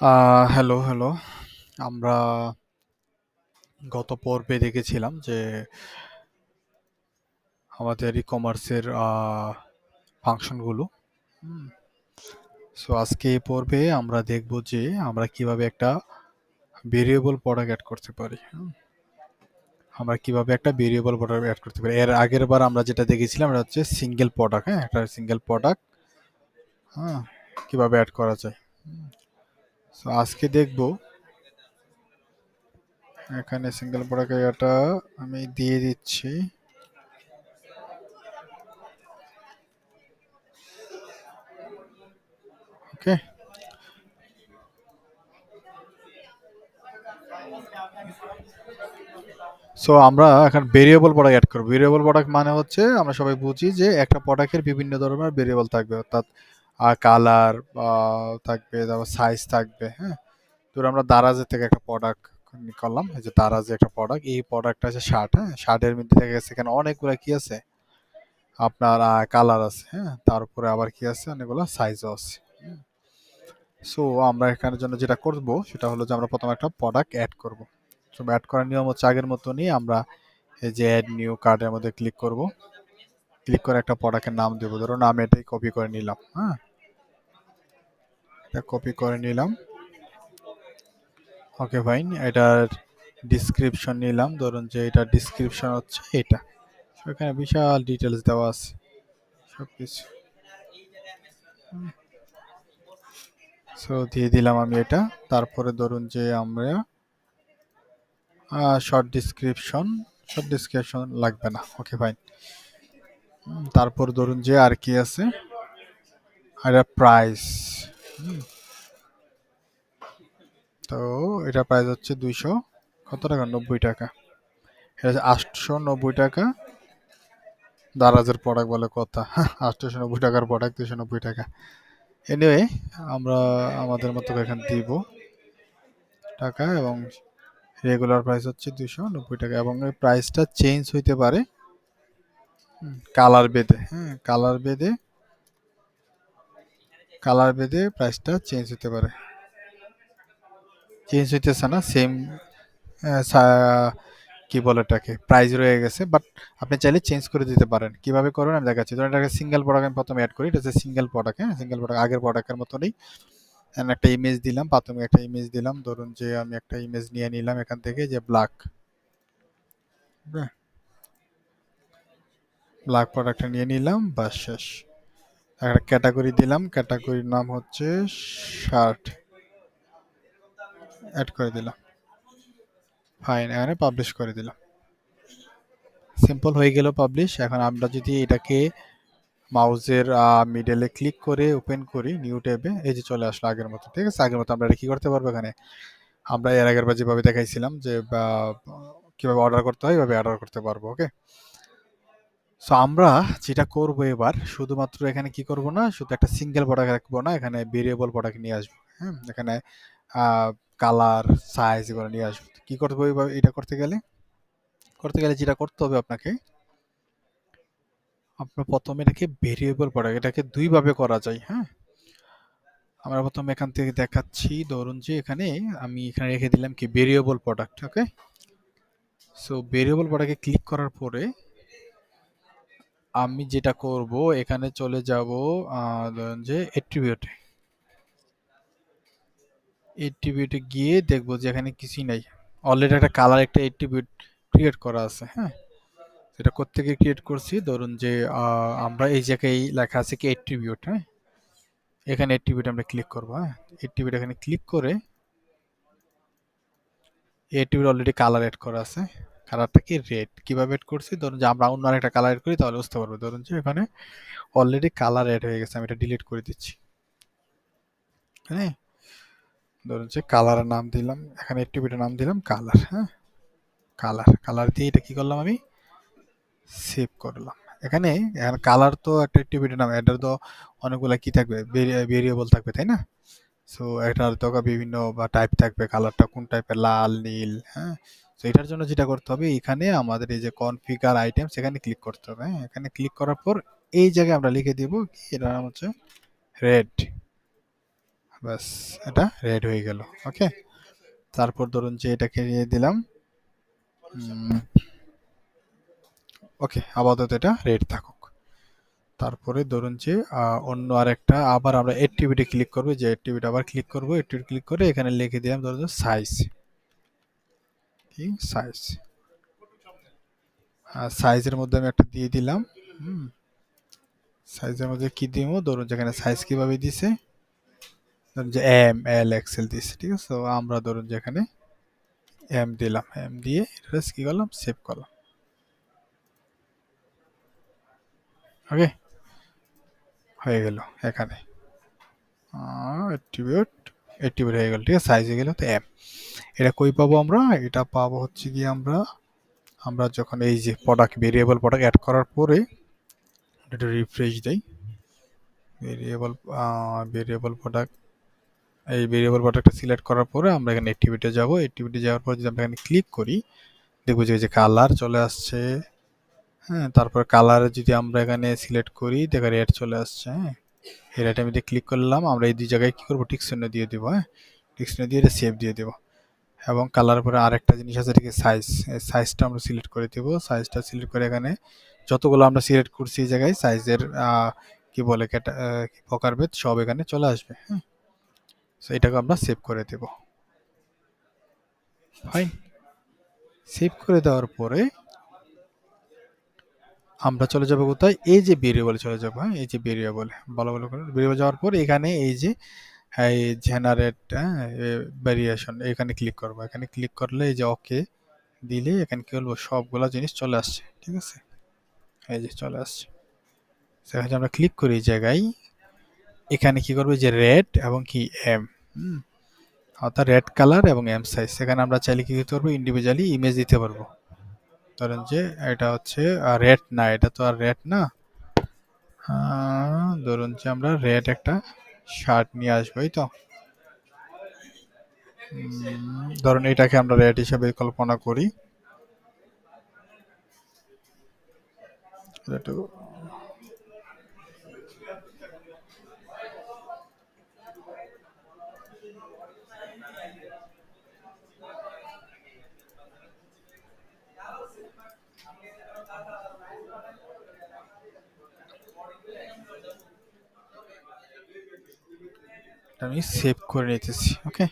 Hello, hello. আমরা গত পর্বে দেখেছিলাম যে আমাদের ই-কমার্সের ফাংশনগুলো। হুম? সো আজকে এই পর্বে আমরা দেখব যে আমরা কিভাবে একটা ভেরিয়েবল প্রোডাক্ট এড করতে পারি। আমরা কিভাবে একটা ভেরিয়েবল প্রোডাক্ট এড করতে পারি। এর আগের বার আমরা যেটা দেখেছিলাম এটা হচ্ছে সিঙ্গেল প্রোডাক্ট, হ্যাঁ? একটা সিঙ্গেল প্রোডাক্ট, হ্যাঁ? কিভাবে এড করা যায়। সো আজকে দেখব এখানে সিঙ্গেল প্রোডাক্ট এটা আমি দিয়ে দিচ্ছি। ওকে? সো আমরা এখন ভেরিয়েবল প্রোডাক্ট এড করব। ভেরিয়েবল প্রোডাক্ট মানে হচ্ছে আমরা সবাই বুঝি যে একটা প্রোডাক্টের বিভিন্ন ধরনের ভেরিয়েবল থাকবে, অর্থাৎ কালার থাকবে, তারপর সাইজ থাকবে, হ্যাঁ? ধরুন আমরা দারাজের থেকে একটা প্রোডাক্ট করলাম, এই যে দারাজে একটা প্রোডাক্ট, এই প্রোডাক্টটা আছে শার্ট, হ্যাঁ? শার্টের মধ্যে দেখা গেছে এখানে অনেকগুলো কি আছে, আপনার কালার আছে, হ্যাঁ? তারপরে আবার কি আছে, অনেকগুলো সাইজও আছে। সো আমরা এখানের জন্য যেটা করব সেটা হলো যে আমরা প্রথমে একটা প্রোডাক্ট অ্যাড করব। সো অ্যাড করার নিয়ম হচ্ছে আগের মতনই, আমরা এই যে অ্যাড নিউ কার্ডের মধ্যে ক্লিক করব। ক্লিক করে একটা প্রোডাক্টের নাম দেবো, ধরুন আমি এটাই কপি করে নিলাম, হ্যাঁ? এটা কপি করে নিলাম। Okay fine. এটার ডিসক্রিপশন নিলাম, ধরুন যে এটা ডিসক্রিপশন হচ্ছে এটা। এখানে বিশাল ডিটেলস দেওয়া আছে সবকিছু। সো দিয়ে দিলাম আমি এটা। তারপরে ধরুন যে আমরা শর্ট ডিসক্রিপশন, শর্ট ডিসক্রিপশন লাগবে না। Okay fine. তারপর ধরুন যে আর কি আছে, আর প্রাইস। তো এটা প্রাইস হচ্ছে 200 কত টাকা, 90 টাকা। এটা হচ্ছে 890 টাকা। দারাজের প্রোডাক্ট বলে কথা, 890 টাকার প্রোডাক্ট 290 টাকা। এনিওয়ে, আমরা আমাদের মতো করে এখানে দিব টাকা, এবং রেগুলার প্রাইস হচ্ছে 290 টাকা, এবং এই প্রাইসটা চেঞ্জ হইতে পারে কালার বেদে, হ্যাঁ? কালার বেদে প্রাইসটা চেঞ্জ হতে পারে। চেঞ্জ হইতেছে না, সেম কি বলে এটাকে, প্রাইস রয়ে গেছে, বাট আপনি চাইলে চেঞ্জ করে দিতে পারেন। কিভাবে করবেন আমি দেখাচ্ছি। ধরুন এটাকে সিঙ্গেল প্রোডাক্ট আমি প্রথমে অ্যাড করি, এটা হচ্ছে সিঙ্গেল প্রোডাক্ট, হ্যাঁ? সিঙ্গেল প্রোডাক্ট আগের প্রোডাক্টের মতনই। একটা ইমেজ দিলাম, প্রাথমিক একটা ইমেজ দিলাম, ধরুন যে আমি একটা ইমেজ নিয়ে নিলাম এখান থেকে, যে ব্ল্যাক, ব্ল্যাক প্রোডাক্টটা নিয়ে নিলাম, বাস শেষ। একটা ক্যাটাগরি দিলাম, ক্যাটাগরির নাম হচ্ছে শার্ট, অ্যাড করে দিলাম। ফাইন, এখানে পাবলিশ করে দিলাম। সিম্পল হয়ে গেল পাবলিশ। এখন আমরা যদি এটাকে মাউসের মিডলে ক্লিক করে ওপেন করি নিউ ট্যাবে, এই যে চলে আসলো আগের মতো, ঠিক আছে? আগের মতো আমরা এটা কি করতে পারবো, এখানে আমরা এর আগের বার যেভাবে দেখাইছিলাম যে কিভাবে অর্ডার করতে হয় এভাবে অর্ডার করতে পারবো। ওকে? সো আমরা যেটা করব এবার, শুধুমাত্র এখানে কি করব না, শুধু একটা সিঙ্গেল প্রোডাক্ট রাখবো না, এখানে ভেরিয়েবল প্রোডাক্ট নিয়ে আসবো, হ্যাঁ? এখানে কালার, সাইজ এগুলো নিয়ে আসবো। কি করতে হবে এটা করতে গেলে যেটা করতে হবে আপনাকে, আপনার প্রথমে এটাকে ভেরিয়েবল প্রোডাক্ট, এটাকে দুইভাবে করা যায়, হ্যাঁ? আমরা প্রথমে এখান থেকে দেখাচ্ছি, ধরুন যে এখানে আমি এখানে রেখে দিলাম কি ভেরিয়েবল প্রোডাক্ট। ওকে? সো ভেরিয়েবল প্রোডাক্টে ক্লিক করার পরে আমি যেটা করব, এখানে চলে যাব, ধরুন যে এট্রিবিউটে গিয়ে দেখব যে এখানে কিছুই নাই। অলরেডি একটা কালার, একটা এট্রিবিউট ক্রিয়েট করা আছে, হ্যাঁ? সেটা কোত্থেকে ক্রিয়েট করছি, ধরুন যে আমরা এই জায়গায় লেখা আছে কি এট্রিবিউট, হ্যাঁ? এখানে এট্রিবিউট আমরা ক্লিক করব, হ্যাঁ? এট্রিবিউট এখানে ক্লিক করে এট্রিবিউট অলরেডি কালার এড করা আছে। কালারটা কি রেড। কিভাবে এড করছি, ধরুন যে আমরা অন্য আরেকটা কালার এড করি তাহলে বুঝতে পারবো। ধরুন যে এখানে অলরেডি কালার এড হয়ে গেছে, আমি এটা ডিলিট করে দিচ্ছি, হ্যাঁ? ধরুন যে কালারের নাম দিলাম, এখানে এট্রিবিউটের নাম দিলাম কালার, হ্যাঁ? কালার দিয়ে এটা কি করলাম, আমি সেভ করলাম। এখানে কালার তো একটা অ্যাক্টিভিটি নাম, এটার তো অনেকগুলো কি থাকবে, ভেরিয়েবল থাকবে, তাই না? সো এটার তো বিভিন্ন বা টাইপ থাকবে, কালারটা কোন টাইপের, লাল, নীল, হ্যাঁ? তো এটার জন্য যেটা করতে হবে, এখানে আমাদের এই যে কনফিগার আইটেম, সেখানে ক্লিক করতে হবে, হ্যাঁ? এখানে ক্লিক করার পর এই জায়গায় আমরা লিখে দিব কি, এটার নাম হচ্ছে রেড, ব্যাস, এটা রেড হয়ে গেল। ওকে, তারপর ধরুন যে এটাকে নিয়ে দিলাম। ওকে, আপাতত এটা রেড থাকুক। তারপরে ধরুন যে অন্য আরেকটা আবার আমরা অ্যাক্টিভিটি ক্লিক করব, যে অ্যাক্টিভিটি আবার ক্লিক করব, অ্যাক্টিভিটি ক্লিক করে এখানে লিখে দিলাম ধরুন সাইজ। কি সাইজ, সাইজের মধ্যে আমি একটা দিয়ে দিলাম। সাইজের মধ্যে কি দিব, ধরুন যেখানে সাইজ কিভাবে দিছে, ধরুন যে এম এল এক্সেল দিছে, ঠিক আছে। তো আমরা ধরুন যেখানে এম দিলাম, এম দিয়ে এটা কি করলাম, সেভ করলাম। ওকে, হয়ে গেল এখানে অ্যাট্রিবিউট, অ্যাট্রিবিউট হয়ে গেল, ঠিক আছে। সাইজ হয়ে গেল। তো এম, এটা কই পাবো আমরা, এটা পাবো হচ্ছে কি আমরা আমরা যখন এই যে প্রোডাক্ট, ভেরিয়েবল প্রোডাক্ট অ্যাড করার পরে এটা রিফ্রেশ দেই, ভেরিয়েবল ভেরিয়েবল প্রোডাক্ট, এই ভেরিয়েবল প্রোডাক্টটা সিলেক্ট করার পরে আমরা এখানে অ্যাক্টিভিটি যাব। অ্যাক্টিভিটি যাওয়ার পর যদি আমরা এখানে ক্লিক করি, দেখবো যে কালার চলে আসছে। হ্যাঁ, তারপর কালার যদি আমরা এখানে সিলেক্ট করি, দেখো রেড চলে আসছে। হ্যাঁ, এই রেড আমি ক্লিক করলাম, আমরা এই দুই জায়গায় কি করবো, টিক চিহ্ন দিয়ে দিব। হ্যাঁ, টিক চিহ্ন দিয়ে এটা সেভ দিয়ে দেবো। এবং কালার পরে আরেকটা জিনিস আছে, এটাকে সাইজ, সাইজটা আমরা সিলেক্ট করে দেবো। সাইজটা সিলেক্ট করে এখানে যতগুলো আমরা সিলেক্ট করছি এই জায়গায় সাইজের কি বলে প্রকারভেদ সব এখানে চলে আসবে। হ্যাঁ, তো এটাকে আমরা সেভ করে দেব। ফাইন, সেভ করে দেওয়ার পরে আমরা চলে যাব কোথায়, এই যে ভেরিয়েবলে চলে যাব। হ্যাঁ, এই যে ভেরিয়েবলে ভালো ভালো করে ভেরিয়েবল যাওয়ার পর এখানে এই যে এই জেনারেট ভেরিয়েশন, এখানে ক্লিক করব। এখানে ক্লিক করলে এই যে ওকে দিলে এখানে কি বলবো, সবগুলা জিনিস চলে আসছে, ঠিক আছে। এই যে চলে আসছে। সেখানে আমরা ক্লিক করি এই জায়গায়, এখানে কি করবো, যে রেড এবং কি এম, অর্থাৎ রেড কালার এবং এম সাইজ, সেখানে আমরা চাইলে কি করতে পারবো, ইন্ডিভিজুয়ালি ইমেজ দিতে পারবো। ধরেন যে এটা হচ্ছে রেড না, এটা তো আর রেড না। ধরুন যে আমরা রেড একটা শার্ট নিয়ে আসবো, এই তো ধরুন এটাকে আমরা রেড হিসেবে কল্পনা করি। একটু আমি সেভ করে নিতেছি। ওকে,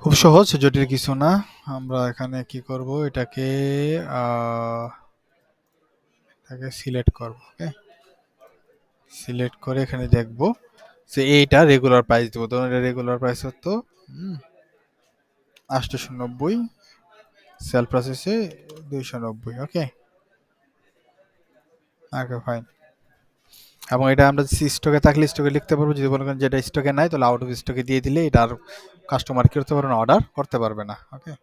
খুব সহজ, জটিল কিছু না। আমরা এখানে কি করব, এটাকে সিলেক্ট করব। ওকে, সিলেক্ট করে এখানে দেখব যে এইটা রেগুলার প্রাইস দেবো। ধরুন এটা রেগুলার প্রাইস হতো 890, সেল প্রসেসে 290। ওকে, ওকে ফাইন। এবং এটা আমরা স্টকে থাকলে স্টকে লিখতে পারবো, যদি মনে করেন যেটা স্টকে নাই তাহলে আউট অফ স্টকে দিয়ে দিলে এটা আর কাস্টমার কি করতে পারবে না, অর্ডার করতে পারবে না। ওকে,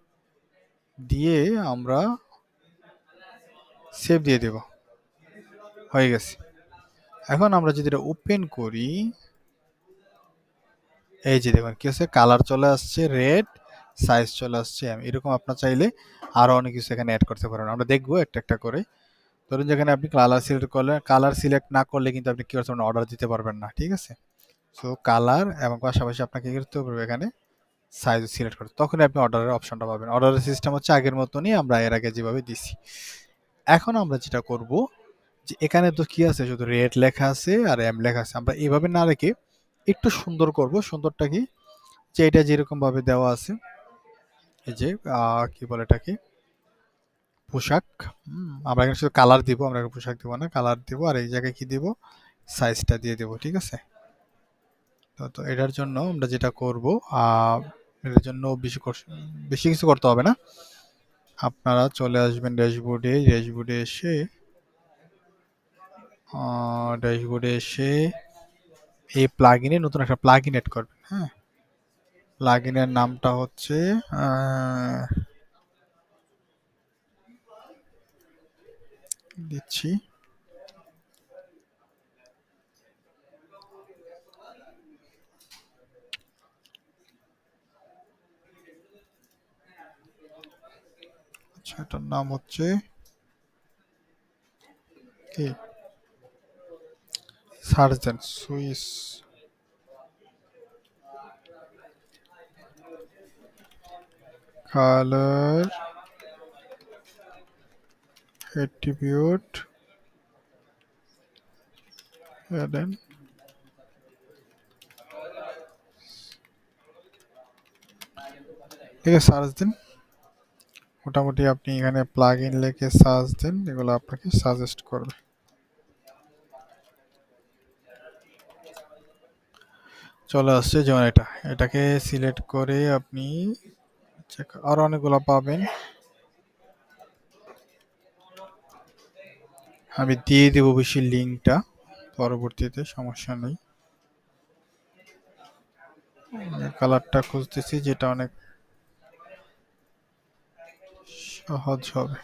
দিয়ে আমরা সেভ দিয়ে দেব, হয়ে গেছে। এখন আমরা যদি এটা ওপেন করি, এই যে দেখুন কি হচ্ছে, কালার চলে আসছে রেড, সাইজ চলে আসছে এম। এরকম আপনার চাইলে আরো অনেক কিছু এখানে অ্যাড করতে পারেন, আমরা দেখবো একটা একটা করে। ধরুন যেখানে আপনি কালার সিলেক্ট করলে, কালার সিলেক্ট না করলে কিন্তু আপনি কি করতে পারবেন, অর্ডার দিতে পারবেন না, ঠিক আছে। সো কালার এবং পাশাপাশি আপনাকে কি করতে হবে, এখানে সাইজ সিলেক্ট করতে, তখন আপনি অর্ডারের অপশনটা পাবেন। অর্ডারের সিস্টেম হচ্ছে আগের মতনই আমরা এর আগে যেভাবে দিছি। এখন আমরা যেটা করব, যে এখানে তো কি আছে, শুধু রেড লেখা আছে আর এম লেখা আছে, আমরা এইভাবে না রেখে একটু সুন্দর করব। সুন্দরটা কি, যে এটা যেরকম ভাবে দেওয়া আছে, এই যে কি বলে এটাকে, পোশাক। আমরা এখানে শুধু কালার দিব, আমরা এখানে পোশাক দিব না, কালার দিব। আর এই জায়গায় কি দিব, সাইজটা দিয়ে দেব, ঠিক আছে। তো এটার জন্য আমরা যেটা করব, এটার জন্য বেশি কিছু করতে হবে না। আপনারা চলে আসবেন ড্যাশবোর্ডে, ড্যাশবোর্ডে এসে এই প্লাগইনে নতুন একটা প্লাগইন এড করবেন। হ্যাঁ, প্লাগইনের নামটা হচ্ছে দিচ্ছি, আচ্ছা এটার নাম হচ্ছে কি, সার্চ দেন সুইস কালার অ্যাট্রিবিউট দেন ঠিক আছে, সার্চ দিন। মোটামুটি আপনি এখানে প্লাগ ইন লিখে সার্চ দেন, এগুলো আপনাকে সাজেস্ট করবে। চলে আসছে যেমন এটাকে সিলেক্ট করে আপনি আরো অনেকগুলো পাবেন, আমি দিয়ে দেবো বেশি লিঙ্কটা পরবর্তীতে, সমস্যা নেই। কালারটা খুঁজতেছি যেটা অনেক সহজ হবে।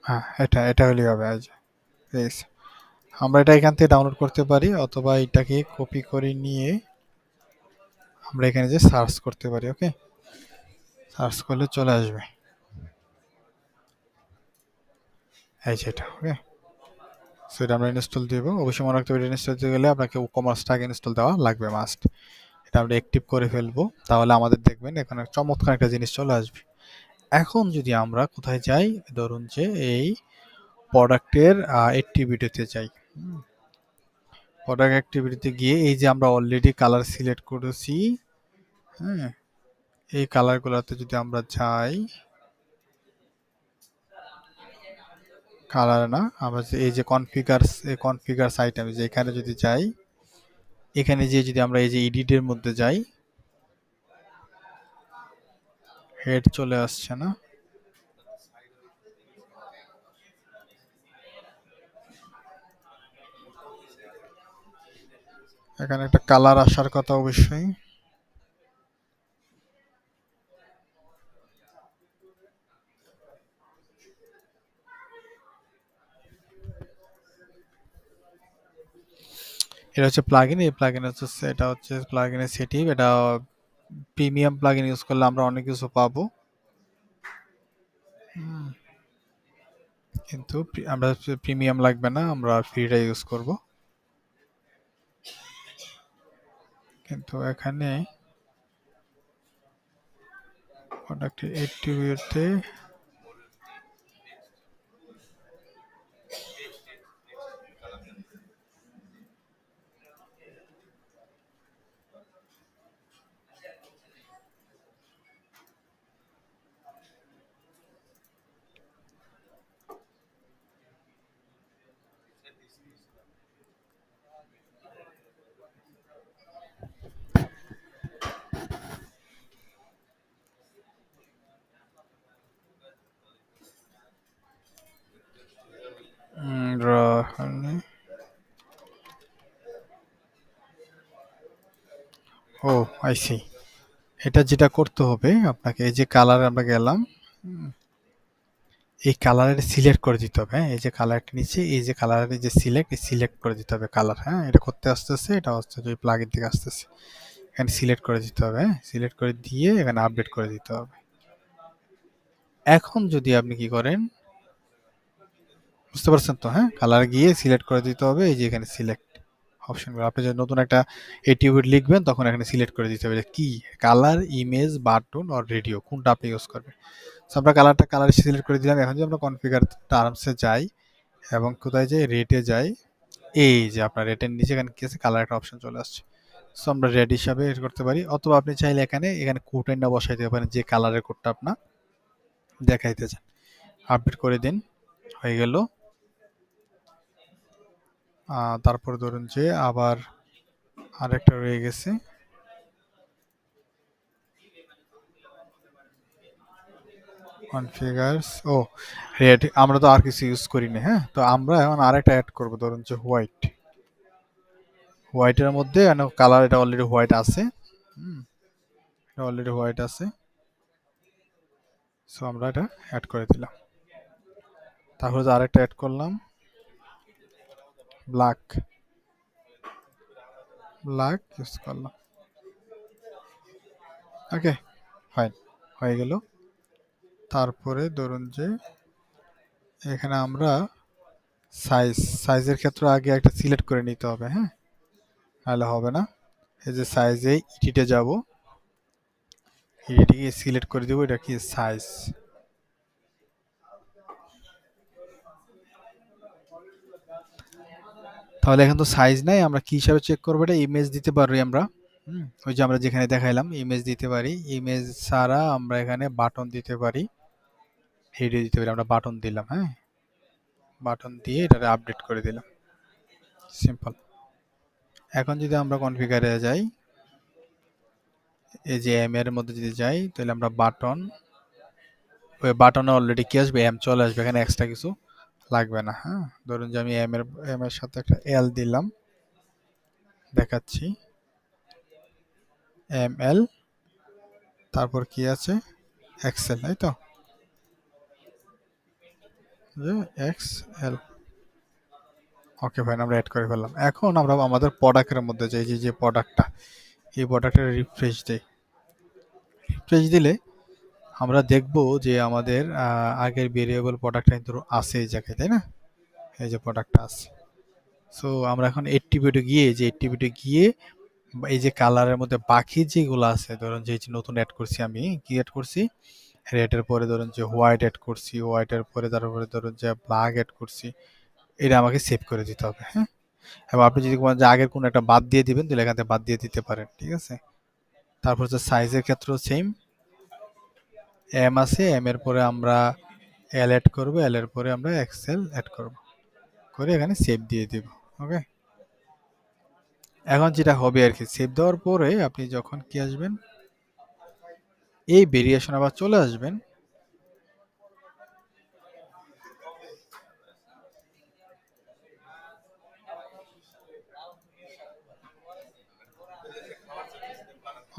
হ্যাঁ, এটা হলেই হবে। আজ আমরা এটা এখান থেকে ডাউনলোড করতে পারি, অথবা এটাকে কপি করে নিয়ে আমরা এখানে যে সার্চ করতে পারি। ওকে, সার্চ করলে চলে আসবে এই যেটা। ওকে, সো এটা আমরা ইনস্টল দিব। অবশ্যই মনে রাখতে হবে, ইনস্টল দিতে গেলে আপনাকে কমার্সটাকে ইনস্টল দেওয়া লাগবে মাস্ট। এটা আমরা অ্যাক্টিভ করে ফেলবো, তাহলে আমাদের দেখবেন এখানে চমৎকার একটা জিনিস চলে আসবে। এখন যদি আমরা কোথায় যাই, ধরুন যে এই প্রোডাক্টের অ্যাক্টিভিটিতে যাই। প্রোডাক্ট অ্যাক্টিভিটিতে গিয়ে এই যে আমরা অলরেডি কালার সিলেক্ট করেছি, হ্যাঁ, এই কালারগুলোতে যদি আমরা যাই, কালার না, আমরা এই যে কনফিগার আইটেম, যে এখানে যদি যাই, এখানে যে যদি আমরা এই যে এডিটের মধ্যে যাই, হেড চলে আসছে না, এখানে একটা কালার আসার কথা অবশ্যই। এটা হচ্ছে প্লাগইন, এই প্লাগইন হচ্ছে, এটা হচ্ছে প্লাগইনের সেটিং। এটা প্রিমিয়াম প্লাগইন ইউজ করলে আমরা অনেক কিছু পাবো, কিন্তু আমরা প্রিমিয়াম লাগবে না, আমরা ফ্রিটা ইউজ করব। কিন্তু এখানে প্রোডাক্ট অ্যাট্রিবিউটে ও আই সি। এটা যেটা করতে হবে আপনাকে, এই যে কালার আমরা গেলাম, এই কালারের সিলেক্ট করে দিতে হবে। হ্যাঁ, এই যে কালারটি নিচে, এই যে কালারের যে সিলেক্ট করে দিতে হবে কালার। হ্যাঁ, এটা করতে আসতেছে, এটা হচ্ছে যে প্লাগইন থেকে আসতেছে, এখানে সিলেক্ট করে দিতে হবে। হ্যাঁ, সিলেক্ট করে দিয়ে এখানে আপডেট করে দিতে হবে। এখন যদি আপনি কি করেন, বুঝতে পারছেন তো? হ্যাঁ, কালার গিয়ে সিলেক্ট করে দিতে হবে, এই যে এখানে সিলেক্ট অপশনগুলো, আপনি যখন নতুন একটা অ্যাট্রিবিউট লিখবেন তখন এখানে সিলেক্ট করে দিতে হবে যে কি কালার, ইমেজ, বাটন আর রেডিও কোনটা আপনি ইউজ করবেন। সো আমরা কালার সিলেক্ট করে দিলাম। এখন যদি আমরা কনফিগার টার্মসে যাই এবং কোথায় যাই, রেটে যাই, এই যে আপনার রেটের নিচে এখানে কি আছে, কালার একটা অপশন চলে আসছে। সো আমরা রেড হিসাবে এড করতে পারি, অথবা আপনি চাইলে এখানে কোড না বসাই দিতে পারেন, যে কালারের কোডটা আপনার দেখাইতে চান। আপডেট করে দিন, হয়ে গেল। তারপর ধরুন যে আবার আরেকটা রয়ে গেছে, কনফিগারস। ও রেড, আমরা তো আর কিছু ইউজ করি না। হ্যাঁ, তো আমরা এখন আরেকটা অ্যাড করব, ধরুন যে হোয়াইটের মধ্যে কালার, এটা অলরেডি হোয়াইট আছে। এটা অলরেডি হোয়াইট আছে, সো আমরা এটা অ্যাড করে দিলাম। তারপরে যে আরেকটা অ্যাড করলাম, ব্ল্যাক ইউজ করলাম। ওকে, ফাইন, হয়ে গেল। তারপরে ধরুন যে এখানে আমরা সাইজের ক্ষেত্রে আগে একটা সিলেক্ট করে নিতে হবে, হ্যাঁ, নাহলে হবে না। এই যে সাইজে ইডিটে যাব, ইডিটে সিলেক্ট করে দেবো, এটা কি সাইজ। তাহলে এখন তো সাইজ নাই, আমরা কি হিসাবে চেক করবো, এটা ইমেজ দিতে পারি আমরা। ওই যে আমরা যেখানে দেখাইলাম ইমেজ দিতে পারি, ইমেজ ছাড়া আমরা এখানে বাটন দিতে পারি, ভিডিও দিতে পারি, আমরা বাটন দিলাম, হ্যাঁ, বাটন দিয়ে এটা আপডেট করে দিলাম, সিম্পল। এখন যদি আমরা কনফিগারে যাই, এই যে এম এর মধ্যে যদি যাই, তাহলে আমরা বাটন, ওই বাটনে অলরেডি কি আসবে, এম চলে আসবে, এখানে এক্সট্রা কিছু লাগবে না। হ্যাঁ, ধরুন যে আমি এম এর সাথে একটা এল দিলাম, দেখাচ্ছি, এম এল, তারপর কি আছে, এক্সেল, তাই তো, যে এক্স এল। ওকে ফাইন, আমরা অ্যাড করে ফেললাম। এখন আমরা আমাদের প্রোডাক্টের মধ্যে যাই, যে প্রোডাক্টটা, এই প্রোডাক্টের রিফ্রেশ দেই। রিফ্রেশ দিলে আমরা দেখব যে আমাদের আগের ভেরিয়েবল প্রোডাক্টটা কিন্তু আছে এই জায়গায়, তাই না, এই যে প্রোডাক্টটা আছে। সো আমরা এখন অ্যাট্রিবিউটে গিয়ে, যে অ্যাট্রিবিউটে গিয়ে এই যে কালারের মধ্যে বাকি যেগুলো আছে, ধরুন যে নতুন অ্যাড করছি, আমি কি অ্যাড করছি, রেডের পরে ধরুন যে হোয়াইট অ্যাড করছি, হোয়াইটের পরে তারপরে ধরুন যে ব্ল্যাক অ্যাড করছি, এটা আমাকে সেভ করে দিতে হবে, হ্যাঁ। এবং আপনি যদি কোনো যে আগের কোনো একটা বাদ দিয়ে দিবেন, তাহলে এখান থেকে বাদ দিয়ে দিতে পারেন, ঠিক আছে। তারপর হচ্ছে সাইজের ক্ষেত্রেও সেম, এম আছে, এম এর পরে আমরা এল অ্যাড করবো, এল এর পরে আমরা এক্সেল অ্যাড করব, করে এখানে সেভ দিয়ে দিব। ওকে, এখন যেটা হবে আর কি, সেভ দেওয়ার পরে আপনি যখন কি আসবেন, এই ভেরিয়েশন আবার চলে আসবেন,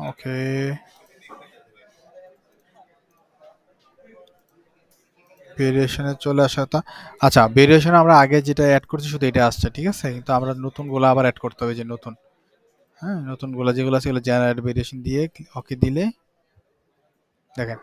ওকে, ভেরিয়েশনে চলে আসাটা, আচ্ছা, ভেরিয়েশনে আমরা আগে যেটা অ্যাড করছি শুধু এটা আসছে, ঠিক আছে, কিন্তু আমরা নতুনগুলো আবার অ্যাড করতে হবে, যে নতুন, হ্যাঁ, নতুনগুলো যেগুলো আছে সেগুলো জেনারেট ভেরিয়েশন দিয়ে ওকে দিলে দেখেন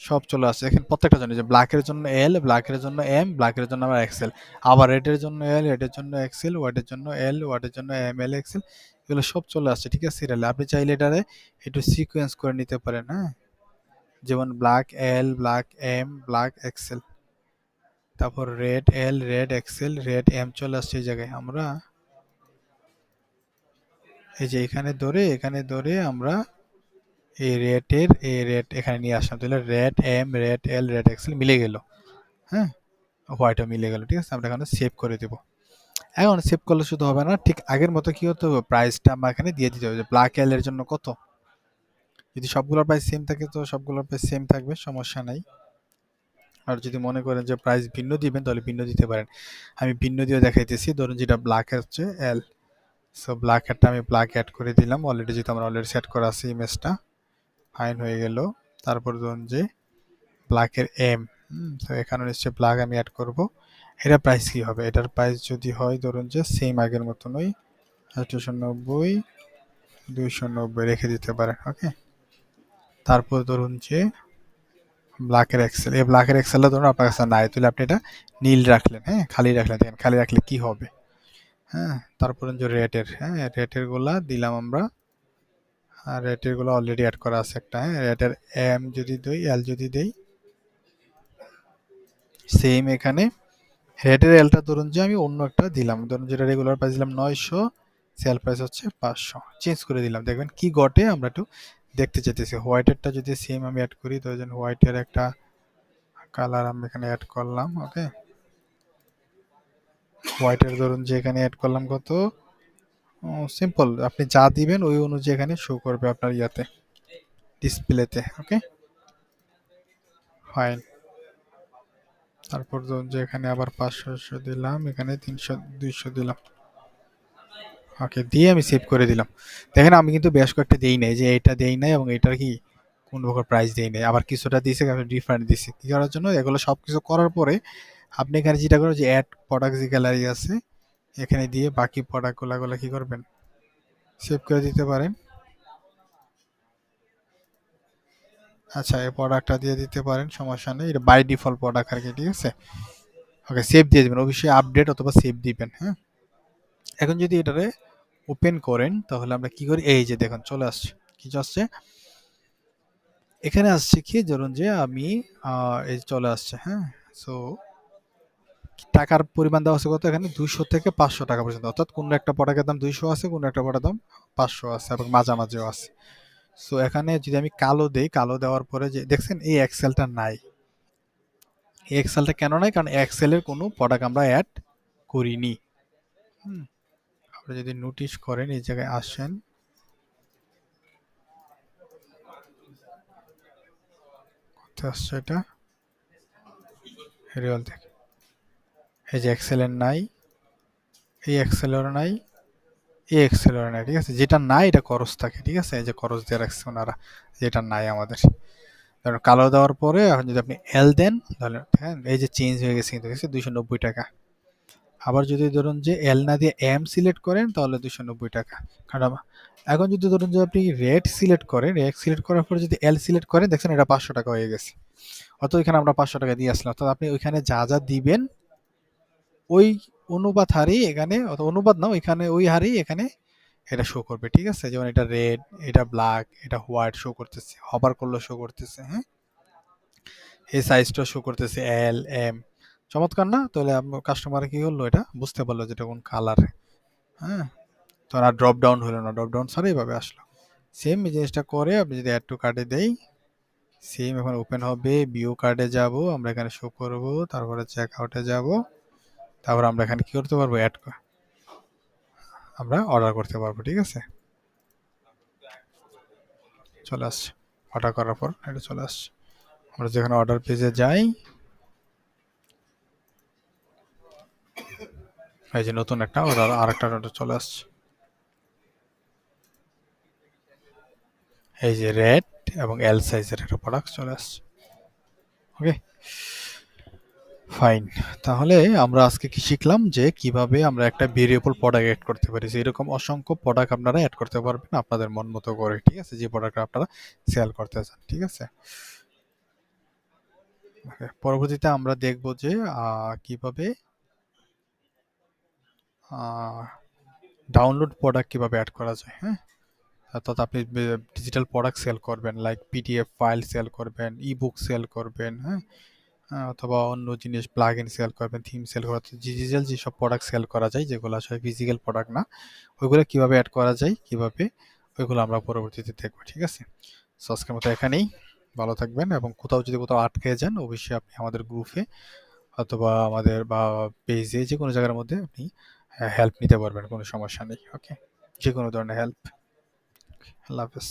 সব চলে আসছে। এখানে প্রত্যেকটা জন্য, যে ব্ল্যাকের জন্য এল, ব্ল্যাকের জন্য এম, ব্ল্যাকের জন্য আবার এক্সেল, আবার রেডের জন্য এল, রেডের জন্য এক্সেল, হোয়াইটের জন্য এল, হোয়াইটের জন্য এম এল এক্সেল, এগুলো সব চলে আসছে, ঠিক আছে, সিরিয়ালে। আপনি চাইলে এটারে একটু সিকোয়েন্স করে নিতে পারেন, হ্যাঁ, যেমন ব্ল্যাক এল, ব্ল্যাক এম, ব্ল্যাক এক্সেল, তারপর রেড এল, রেড এক্সেল, রেড এম চলে আসছে এই জায়গায়। আমরা এই যে এখানে ধরে আমরা এই রেটের এই রেট এখানে নিয়ে আসলাম, তাহলে রেড এম, রেড এল, রেড এক্সেল মিলে গেল, হ্যাঁ, হোয়াইটও মিলে গেল, ঠিক আছে। আমরা এখানে সেভ করে দেব। এখন সেভ করলে শুধু হবে না, ঠিক আগের মতো কি হতে হবে, প্রাইসটা আমরা এখানে দিয়ে দিতে হবে, যে ব্ল্যাক এল এর জন্য কত। যদি সবগুলোর প্রাইস সেম থাকে তো সবগুলোর প্রাইস সেম থাকবে, সমস্যা নাই। আর যদি মনে করেন যে প্রাইস ভিন্ন দিবেন, তাহলে ভিন্ন দিতে পারেন। আমি ভিন্ন দিয়ে দেখাইতেছি, ধরুন যেটা ব্ল্যাক হচ্ছে এল, সো ব্ল্যাক এরটা আমি ব্ল্যাক অ্যাড করে দিলাম, অলরেডি যেহেতু আমরা অলরেডি সেট করা আছে ইমেজটা, ফাইন হয়ে গেল। তারপর ধরুন যে ব্ল্যাকের এম, তো এখানে নিশ্চয়ই ব্ল্যাক আমি অ্যাড করব। এটা প্রাইস কি হবে, এটার প্রাইস যদি হয় ধরুন যে সেম আগের মতনই 290, 290 রেখে দিতে পারেন, ওকে। তারপর ধরুন যে ব্ল্যাকের এক্সেল, এই ব্ল্যাকের এক্সেলটা ধরুন আপনার কাছে নাই, তাহলে আপনি এটা নীল রাখলেন, হ্যাঁ, খালি রাখলেন, দেখেন খালি রাখলে কি হবে, হ্যাঁ। তারপর যে রেটের, হ্যাঁ, রেটের গুলা দিলাম আমরা, আর রেটের গুলো অলরেডি অ্যাড করা আছে একটা, হ্যাঁ, রেটের এম যদি দেই, এল যদি দেই, সেম এখানে রেটের এলটা ধরুন যে আমি অন্য একটা দিলাম, ধরুন যেটা রেগুলার প্রাইস দিলাম 900, সেল প্রাইস হচ্ছে 500, চেঞ্জ করে দিলাম, দেখবেন কি ঘটে আমরা একটু দেখতে চাইতেছি। হোয়াইটেরটা যদি সেম আমি অ্যাড করি, ধরুন হোয়াইটের একটা কালার আমি এখানে অ্যাড করলাম, ওকে। হোয়াইটের ধরুন যে এখানে অ্যাড করলাম কত, সিম্পল, আপনি যা দিবেন ওই অনুযায়ী এখানে শো করবে আপনার ইয়াতে, ডিসপ্লেতে, ওকে, ফাইন। তারপর ধরুন যে এখানে আবার 500 দিলাম, এখানে 300, 200 দিলাম, ওকে, দিয়ে আমি সেভ করে দিলাম। দেখেন আমি কিন্তু বেশ কয়েকটা দেই নাই, যে এটা দেই নাই এবং এটার কি কোন প্রকার প্রাইস দেই নাই, আবার কিছুটা দিয়েছে ডিফারেন্ট দিয়েছে, কি করার জন্য, এগুলো সবকিছু করার পরে আপনি এখানে যেটা করেন, যে অ্যাড প্রোডাক্ট যে গ্যালারি আছে, এখানে দিয়ে বাকি প্রোডাক্টগুলো কি করবেন, সেভ করে দিতে পারেন। আচ্ছা, এই প্রোডাক্টটা দিয়ে দিতে পারেন, সমস্যা নেই, এটা বাই ডিফল্ট প্রোডাক্ট আর কি, ঠিক আছে। ওকে, সেভ দিয়ে দিবেন অবশ্যই, আপডেট অথবা সেভ দিবেন। হ্যাঁ, এখন যদি এটারে ওপেন করেন তাহলে আমরা কি করি, এই যে দেখুন চলে আসছে, কি আসছে এখানে, আসছে কি ধরুন যে আমি এই যে চলে আসছে। হ্যাঁ, সো টাকার পরিমাণ দেওয়া আছে কত এখানে, 200 থেকে 500 টাকা পর্যন্ত, অর্থাৎ কোন একটা প্রোডাক্টের দাম 200 আছে, কোন একটা প্রোডাক্টের দাম 500 আছে, এবং মাঝামাঝিও আছে। সো এখানে যদি আমি কালো দেই, কালো দেওয়ার পরে যে দেখছেন এই এক্সেলটা নাই, এই এক্সেলটা কেন নাই, কারণ এক্সেলের কোনো প্রোডাক্ট আমরা অ্যাড করিনি। হুম, আপনি যদি নোটিশ করেন এই জায়গায় আসেন, কোথায় আসছে এটা, রিয়েল থেকে, এই যে এক্সেলের নাই, এই এক্সেলের নাই, এই এক্সেলের নাই, ঠিক আছে, যেটা নাই এটা খরচ থাকে, ঠিক আছে, এই যে খরচ দিয়ে রাখছে ওনারা, যেটা নাই আমাদের। ধরুন কালো দেওয়ার পরে এখন যদি আপনি এল দেন তাহলে হ্যাঁ এই যে চেঞ্জ হয়ে গেছে, কিন্তু দেখছি 290 টাকা। আবার যদি ধরুন যে এল না দিয়ে এম সিলেক্ট করেন তাহলে 290 টাকা। কারণ এখন যদি ধরুন যে আপনি রেড সিলেক্ট করেন, রেড সিলেক্ট করার পরে যদি এল সিলেক্ট করেন, দেখছেন এটা 500 টাকা হয়ে গেছে। অর্থাৎ ওইখানে আমরা 500 টাকা দিয়ে আসলাম, অর্থাৎ আপনি ওইখানে যা যা দিবেন ওই অনুপাত হারেই এখানে, অথবা অনুপাত না, ওইখানে ওই হারেই এখানে এটা শো করবে, ঠিক আছে। যেমন এটা রেড, এটা ব্ল্যাক, এটা হোয়াইট শো করতেছে, হবার করলে শো করতেছে। হ্যাঁ, এই সাইজটা শো করতেছে এল এম, চমৎকার না? তাহলে কাস্টমার কি করলো, এটা বুঝতে পারলো যেটা কোন কালার। হ্যাঁ, তখন আর ড্রপ ডাউন হলো না, ড্রপ ডাউন ছাড়া এইভাবে আসলো। সেম এই জিনিসটা করে আপনি যদি অ্যাড টু কার্ডে দেই, সেম এখন ওপেন হবে, বিও কার্ডে যাব, আমরা এখানে শো করব, তারপরে চেক আউটে যাব, তারপর আমরা এখানে কি করতে পারবো, অ্যাড, আমরা অর্ডার করতে পারবো, ঠিক আছে। চলে আসছে, অর্ডার করার পর এটা চলে আসছে। আমরা যেখানে অর্ডার পেজে যাই, এই যে নতুন একটা অর্ডার, আর একটা অর্ডার চলে আসছে, এই যে রেড এবং এল সাইজের একটা প্রোডাক্ট চলে আসছে। ওকে, ফাইন। তাহলে আমরা আজকে কি শিখলাম, যে কিভাবে আমরা একটা ভেরিয়েবল প্রোডাক্ট অ্যাড করতে পারি। যে এরকম অসংখ্য প্রোডাক্ট আপনারা অ্যাড করতে পারবেন আপনাদের মন মতো করে, ঠিক আছে, যে প্রোডাক্ট আপনারা সেল করতে চান, ঠিক আছে। Okay, পরবর্তীতে আমরা দেখব যে কিভাবে ডাউনলোড প্রোডাক্ট কিভাবে অ্যাড করা যায়। হ্যাঁ, অর্থাৎ আপনি ডিজিটাল প্রোডাক্ট সেল করবেন, লাইক পিডিএফ ফাইল সেল করবেন, ইবুক সেল করবেন। হ্যাঁ, অথবা অন্য জিনিস প্লাগইন সেল করবেন, থিম সেল করবেন, ডিজিটাল যেসব প্রোডাক্ট সেল করা যায় যেগুলো আসলে ফিজিক্যাল প্রোডাক্ট না, ওইগুলো কিভাবে অ্যাড করা যায়, কিভাবে, ওইগুলো আমরা পরবর্তীতে দেখবো, ঠিক আছে। সো আজকের মতো এখানেই, ভালো থাকবেন, এবং কোথাও যদি কোথাও আটকে যান অবশ্যই আপনি আমাদের গ্রুপে অথবা আমাদের বা পেজে যে কোনো জায়গার মধ্যে আপনি হেল্প নিতে পারবেন, কোনো সমস্যা নেই। ওকে, যে কোনো ধরনের হেল্প। আল্লাহ হাফেজ।